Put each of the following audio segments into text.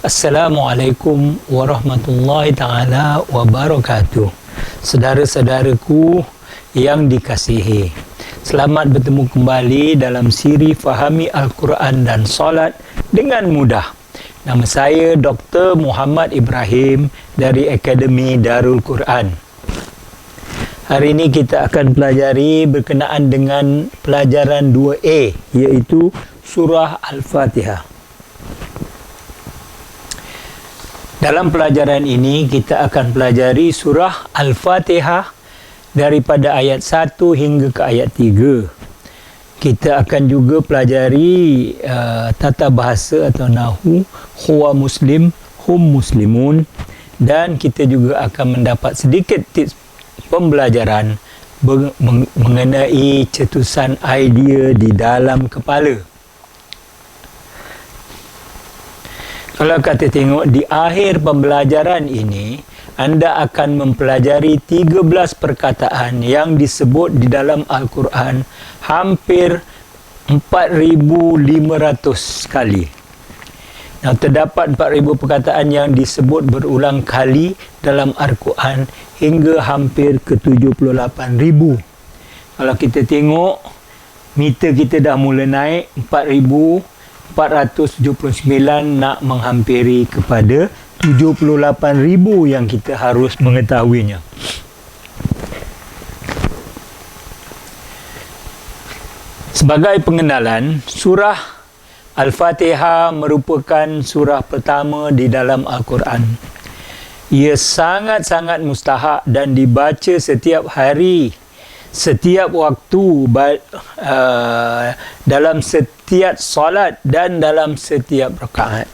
Assalamualaikum warahmatullahi ta'ala wabarakatuh. Saudara-saudaraku yang dikasihi, selamat bertemu kembali dalam siri Fahami Al-Quran dan Salat dengan Mudah. Nama saya Dr. Muhammad Ibrahim dari Akademi Darul Quran. Hari ini kita akan pelajari berkenaan dengan pelajaran 2A, iaitu Surah Al-Fatihah. Dalam pelajaran ini kita akan pelajari surah Al-Fatihah daripada ayat 1 hingga ke ayat 3. Kita akan juga pelajari tata bahasa atau nahu, huwa muslim, hum muslimun, dan kita juga akan mendapat sedikit tips pembelajaran mengenai cetusan idea di dalam kepala. Kalau kata tengok di akhir pembelajaran ini, anda akan mempelajari 13 perkataan yang disebut di dalam Al-Quran hampir 4,500 kali. Nah, terdapat 4,000 perkataan yang disebut berulang kali dalam Al-Quran hingga hampir ke 78,000. Kalau kita tengok, meter kita dah mula naik 4,479 nak menghampiri kepada 78,000 yang kita harus mengetahuinya. Sebagai pengenalan, surah Al-Fatihah merupakan surah pertama di dalam Al-Quran. Ia sangat-sangat mustahak dan dibaca setiap hari, setiap waktu, dalam setiap solat dan dalam setiap rakaat.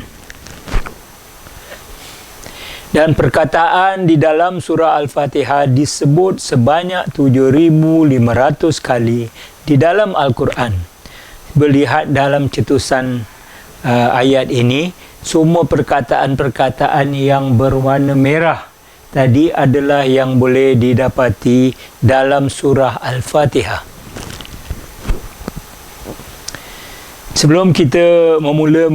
Dan perkataan di dalam surah Al-Fatihah disebut sebanyak 7,500 kali di dalam Al-Quran. Melihat dalam cetusan ayat ini, semua perkataan-perkataan yang berwarna merah tadi adalah yang boleh didapati dalam surah Al-Fatihah. Sebelum kita memula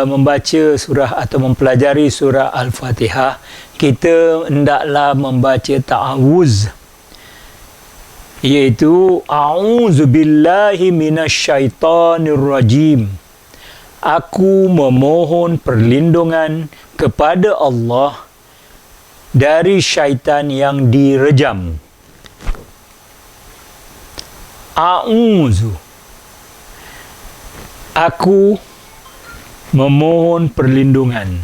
membaca surah atau mempelajari surah Al-Fatihah, kita hendaklah membaca ta'awuz, iaitu a'udzubillahi minasyaitonirrajim. Aku memohon perlindungan kepada Allah dari syaitan yang direjam. A'udzu, aku memohon perlindungan.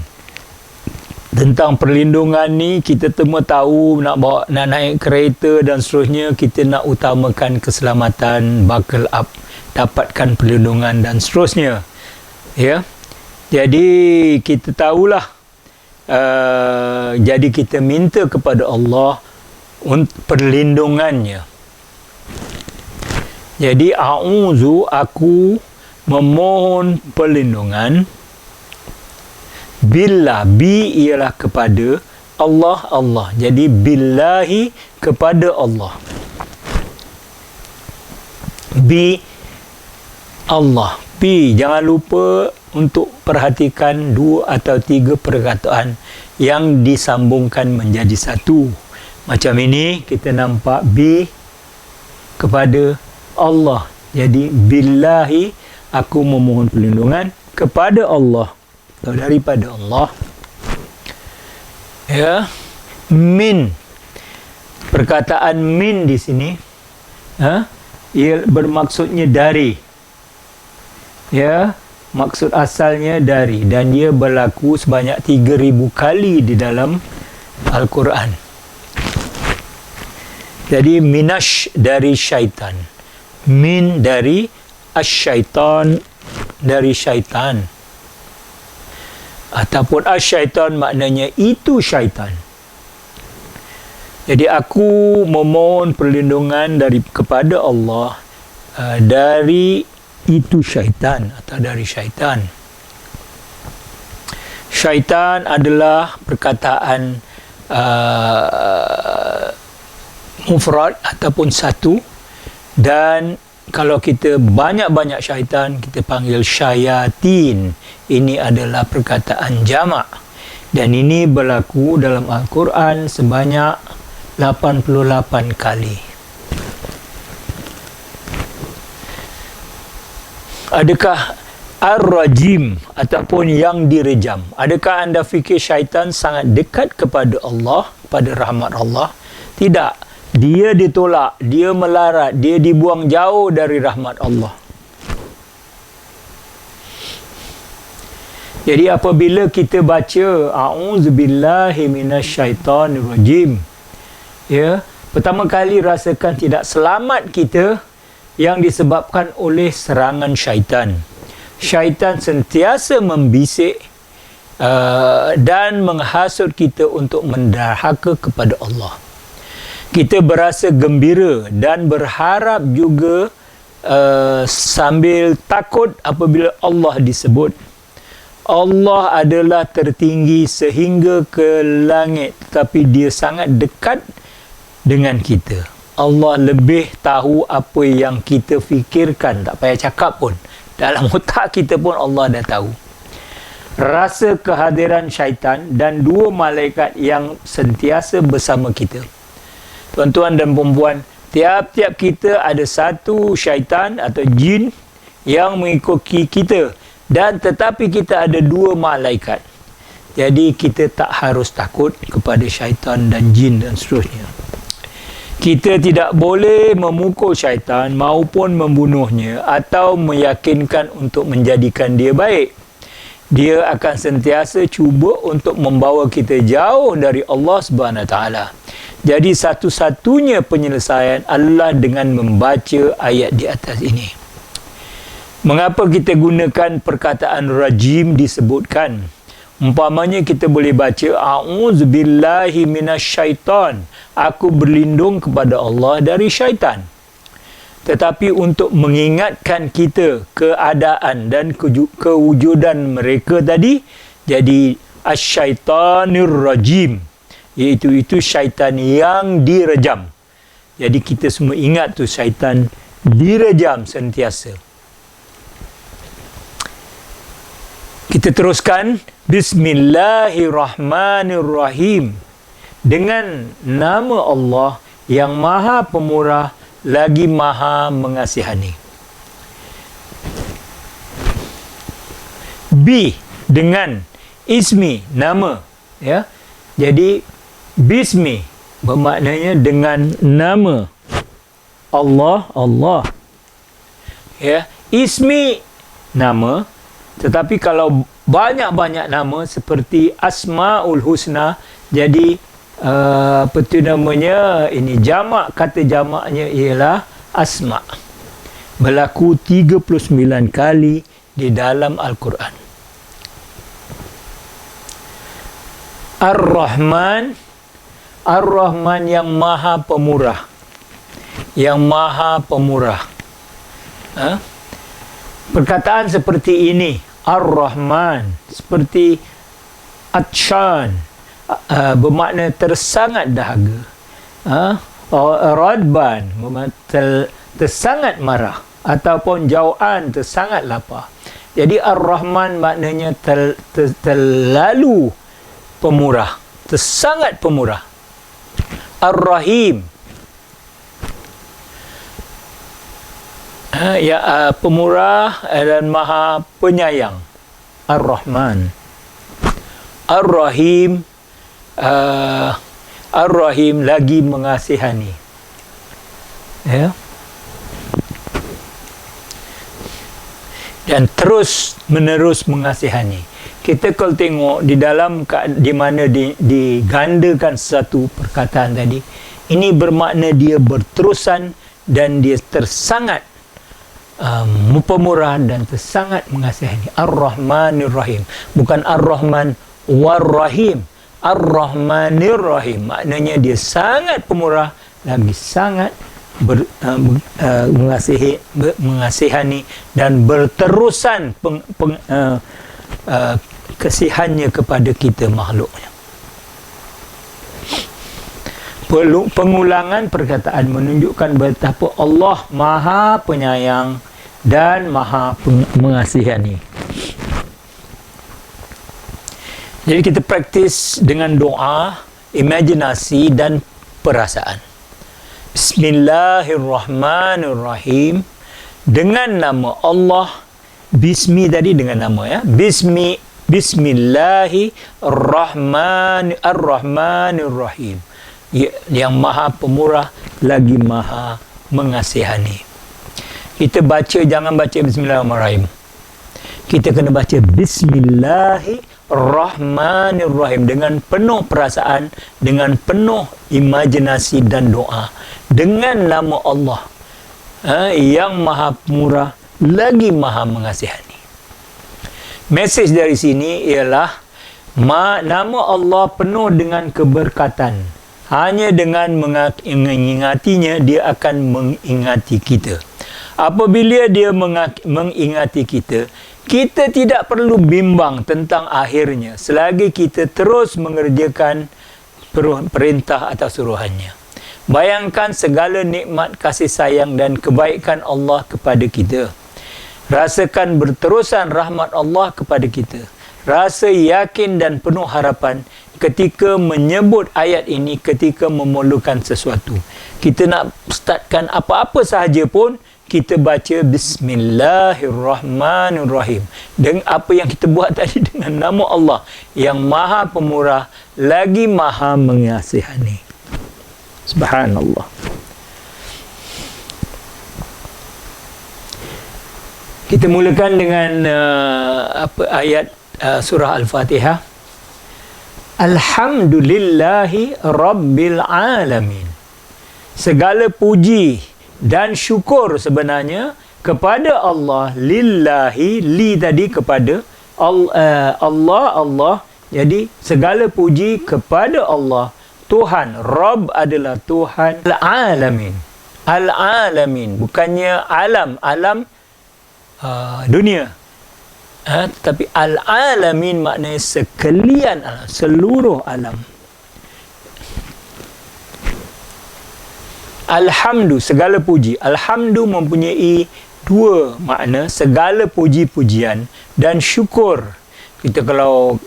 Tentang perlindungan ni kita semua tahu, nak naik kereta dan seterusnya, kita nak utamakan keselamatan, buckle up, dapatkan perlindungan dan seterusnya. Ya. Jadi kita tahulah, jadi kita minta kepada Allah untuk perlindungannya. Jadi a'udzu, aku memohon perlindungan, billah, bi ialah kepada, Allah. Jadi billahi, kepada Allah. Bi Allah. Bi, jangan lupa untuk perhatikan 2 atau 3 perkataan yang disambungkan menjadi satu. Macam ini kita nampak bi kepada Allah. Jadi billahi, aku memohon perlindungan kepada Allah atau daripada Allah. Ya, min, perkataan min di sini, ia bermaksudnya dari. Ya, maksud asalnya dari, dan dia berlaku sebanyak 3,000 kali di dalam Al-Quran. Jadi minash dari syaitan, min dari asyaitan, dari syaitan, ataupun asyaitan maknanya itu syaitan. Jadi aku memohon perlindungan kepada Allah dari itu syaitan atau dari syaitan. Syaitan adalah perkataan mufrad ataupun satu, dan kalau kita banyak-banyak syaitan, kita panggil syayatin. Ini adalah perkataan jamak. Dan ini berlaku dalam Al-Quran sebanyak 88 kali. Adakah ar-rajim ataupun yang direjam? Adakah anda fikir syaitan sangat dekat kepada Allah, pada rahmat Allah? Tidak. Dia ditolak, dia melarat, dia dibuang jauh dari rahmat Allah. Jadi apabila kita baca a'udzubillahi minasyaitonirrajim, ya, pertama kali rasakan tidak selamat kita yang disebabkan oleh serangan syaitan. Syaitan sentiasa membisik dan menghasut kita untuk menderhaka kepada Allah. Kita berasa gembira dan berharap juga sambil takut apabila Allah disebut. Allah adalah tertinggi sehingga ke langit, tetapi dia sangat dekat dengan kita. Allah lebih tahu apa yang kita fikirkan, tak payah cakap pun. Dalam otak kita pun Allah dah tahu. Rasa kehadiran syaitan dan dua malaikat yang sentiasa bersama kita. Tuan-tuan dan puan-puan, tiap-tiap kita ada satu syaitan atau jin yang mengikuti kita. Dan tetapi kita ada dua malaikat. Jadi kita tak harus takut kepada syaitan dan jin dan seterusnya. Kita tidak boleh memukul syaitan maupun membunuhnya atau meyakinkan untuk menjadikan dia baik. Dia akan sentiasa cuba untuk membawa kita jauh dari Allah SWT. Jadi satu-satunya penyelesaian adalah dengan membaca ayat di atas ini. Mengapa kita gunakan perkataan rajim disebutkan? Umpamanya kita boleh baca a'udzubillahi minasyaitan. Aku berlindung kepada Allah dari syaitan. Tetapi untuk mengingatkan kita keadaan dan kewujudan mereka tadi, jadi asyaitanir rajim, iaitu syaitan yang direjam. Jadi kita semua ingat tu, syaitan direjam sentiasa. Kita teruskan. Bismillahirrahmanirrahim. Dengan nama Allah yang Maha Pemurah lagi Maha Mengasihani. Bi, dengan. Ismi, nama. Ya. Jadi bismi bermaknanya dengan nama Allah, Allah. Ya. Ismi, nama. Tetapi kalau banyak-banyak nama seperti Asmaul Husna, jadi apa tu namanya, ini jamak, kata jamaknya ialah Asma. Berlaku 39 kali di dalam Al-Quran. Ar-Rahman, Ar-Rahman yang Maha Pemurah. Yang Maha Pemurah. Perkataan seperti ini, Ar-Rahman, seperti Atshan, bermakna tersangat dahaga. Radban, bermakna tersangat marah. Ataupun jauhan, tersangat lapar. Jadi Ar-Rahman maknanya terlalu pemurah, tersangat pemurah. Ar-Rahim, pemurah dan Maha Penyayang. Ar-Rahman. Ar-Rahim, Ar-Rahim lagi mengasihani. Ya. Dan terus menerus mengasihani. Kita kalau tengok di dalam, di mana digandakan satu perkataan tadi, ini bermakna dia berterusan dan dia tersangat pemurah dan tersangat mengasihani. Ar-Rahmanir Rahim, bukan Ar-Rahman war-Rahim. Ar-Rahmanir Rahim maknanya dia sangat pemurah lagi sangat mengasihani dan berterusan kasihannya kepada kita makhluknya. Pengulangan perkataan menunjukkan betapa Allah Maha Penyayang dan Maha Mengasihani. Jadi kita praktis dengan doa, imajinasi dan perasaan. Bismillahirrahmanirrahim. Dengan nama Allah. Bismi tadi dengan nama, ya. Bismillahirrahmanirrahim. Yang Maha Pemurah lagi Maha Mengasihani. Kita baca, jangan baca Bismillahirrahmanirrahim. Kita kena baca Bismillahirrahmanirrahim dengan penuh perasaan, dengan penuh imajinasi dan doa. Dengan nama Allah, yang Maha Pemurah lagi Maha Mengasihani. Mesej dari sini ialah nama Allah penuh dengan keberkatan. Hanya dengan mengingatinya, dia akan mengingati kita. Apabila dia mengingati kita, kita tidak perlu bimbang tentang akhirnya selagi kita terus mengerjakan perintah atau suruhannya. Bayangkan segala nikmat kasih sayang dan kebaikan Allah kepada kita. Rasakan berterusan rahmat Allah kepada kita. Rasa yakin dan penuh harapan ketika menyebut ayat ini, ketika memerlukan sesuatu. Kita nak startkan apa-apa sahaja pun, kita baca Bismillahirrahmanirrahim. Dan apa yang kita buat tadi dengan nama Allah yang Maha Pemurah lagi Maha Mengasihani. Subhanallah. Kita mulakan dengan ayat surah Al-Fatihah. Alhamdulillahi Rabbil Alamin. Segala puji dan syukur sebenarnya kepada Allah. Lillahi, li tadi kepada Allah. Jadi segala puji kepada Allah. Tuhan, Rabb adalah Tuhan Al-Alamin. Al-Alamin, bukannya alam dunia. Tetapi Al-Alamin maknanya sekalian alam, seluruh alam. Alhamdu, segala puji. Alhamdu mempunyai dua makna, segala puji-pujian dan syukur. Kita kalau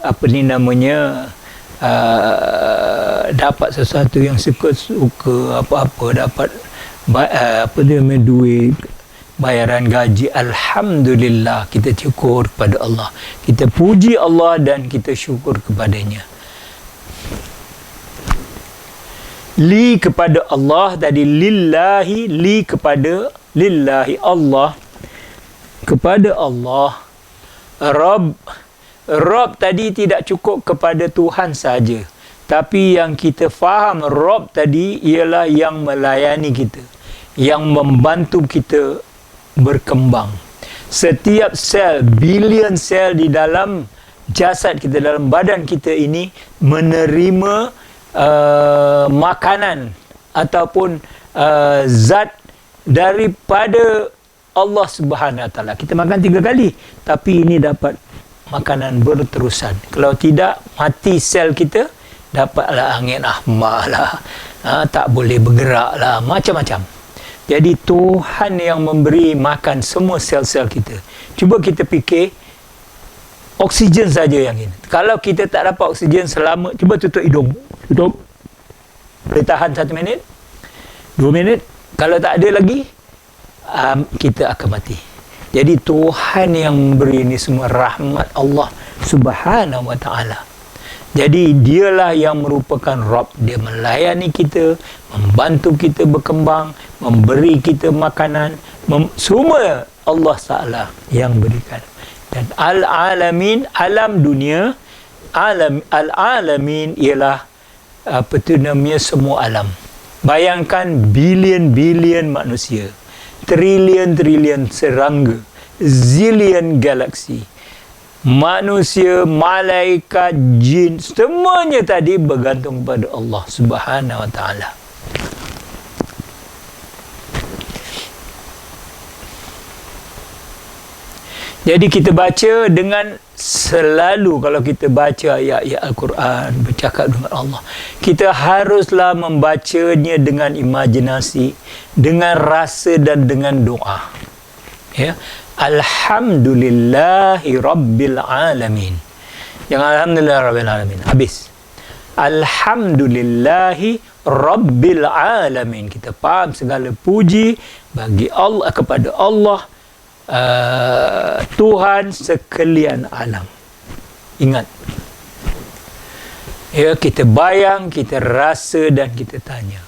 dapat sesuatu yang suka apa-apa, dapat duit, bayaran gaji, alhamdulillah, kita syukur kepada Allah. Kita puji Allah dan kita syukur kepadanya. Li kepada Allah tadi, lillahi, li kepada lillahi Allah, kepada Allah. Rabb tadi tidak cukup kepada Tuhan saja, tapi yang kita faham Rabb tadi ialah yang melayani kita, yang membantu kita berkembang. Setiap sel, bilion sel di dalam jasad kita, dalam badan kita ini menerima makanan ataupun zat daripada Allah Subhanahu Wa Taala. Kita makan 3 kali, tapi ini dapat makanan berterusan. Kalau tidak, mati sel kita, dapatlah angin ahmar lah, tak boleh bergerak lah, macam-macam. Jadi Tuhan yang memberi makan semua sel-sel kita. Cuba kita fikir, oksigen saja yang ini. Kalau kita tak dapat oksigen selama, cuba tutup hidung. Tutup. Boleh tahan 1 minit, 2 minit. Kalau tak ada lagi, kita akan mati. Jadi Tuhan yang memberi ini semua rahmat Allah Subhanahu Wa Taala. Jadi dialah yang merupakan Rabb. Dia melayani kita, membantu kita berkembang, memberi kita makanan, semua Allah Ta'ala yang berikan. Dan Al-Alamin, alam dunia, Al-Alamin ialah semua alam. Bayangkan bilion-bilion manusia, trilion-trilion serangga, zillion galaksi, manusia, malaikat, jin, semuanya tadi bergantung pada Allah Subhanahu Wa Taala. Jadi kita baca dengan selalu, kalau kita baca ayat-ayat Al-Quran, bercakap dengan Allah, kita haruslah membacanya dengan imajinasi, dengan rasa dan dengan doa. Ya. Alhamdulillahi Rabbil Alamin. Yang Alhamdulillah Rabbil Alamin. Habis. Alhamdulillahi Rabbil Alamin. Kita faham segala puji bagi Allah, kepada Allah, Tuhan sekalian alam. Ingat. Ya, kita bayang, kita rasa dan kita tanya.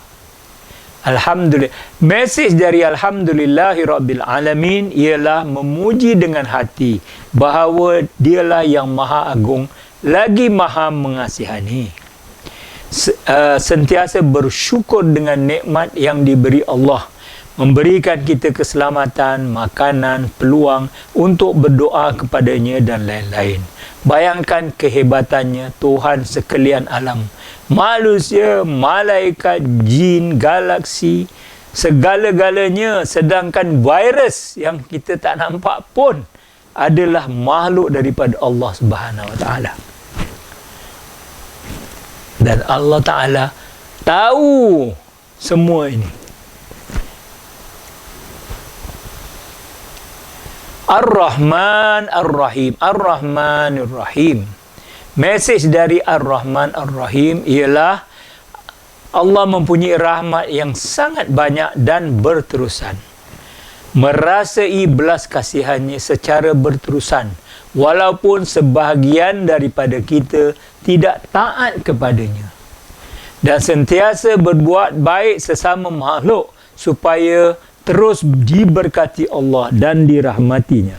Alhamdulillah. Mesej dari Alhamdulillahi Rabbil Alamin ialah memuji dengan hati bahawa dialah yang maha agung lagi maha mengasihani. Sentiasa bersyukur dengan nikmat yang diberi Allah, memberikan kita keselamatan, makanan, peluang untuk berdoa kepadanya dan lain-lain. Bayangkan kehebatannya Tuhan sekalian alam. Manusia, malaikat, jin, galaksi, segala-galanya, sedangkan virus yang kita tak nampak pun adalah makhluk daripada Allah Subhanahu Wa Taala. Dan Allah Ta'ala tahu semua ini. Ar-Rahman Ar-Rahim. Ar-Rahman Ar-Rahim. Mesej dari Ar-Rahman Ar-Rahim ialah Allah mempunyai rahmat yang sangat banyak dan berterusan. Merasai belas kasihannya secara berterusan, walaupun sebahagian daripada kita tidak taat kepadanya. Dan sentiasa berbuat baik sesama makhluk supaya terus diberkati Allah dan dirahmatinya.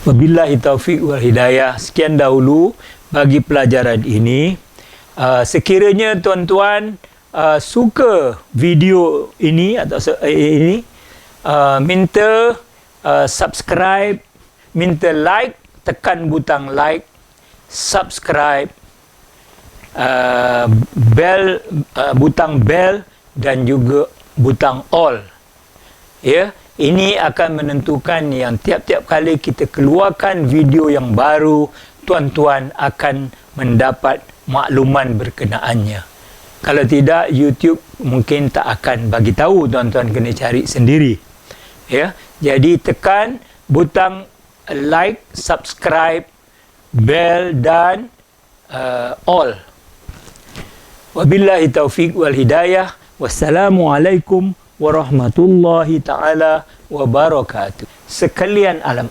Wabillahi taufiq wal hidayah. Sekian dahulu bagi pelajaran ini. Sekiranya tuan-tuan suka video ini atau ini, minta subscribe, minta like, tekan butang like, subscribe, bell, butang bell dan juga butang all. Ya, ini akan menentukan yang tiap-tiap kali kita keluarkan video yang baru, tuan-tuan akan mendapat makluman berkenaannya. Kalau tidak, YouTube mungkin tak akan bagi tahu, tuan-tuan kena cari sendiri. Ya, jadi tekan butang like, subscribe, bell dan all. Wabillahi taufiq wal hidayah. Wassalamualaikum warahmatullahi ta'ala wabarakatuh. Sekalian alam.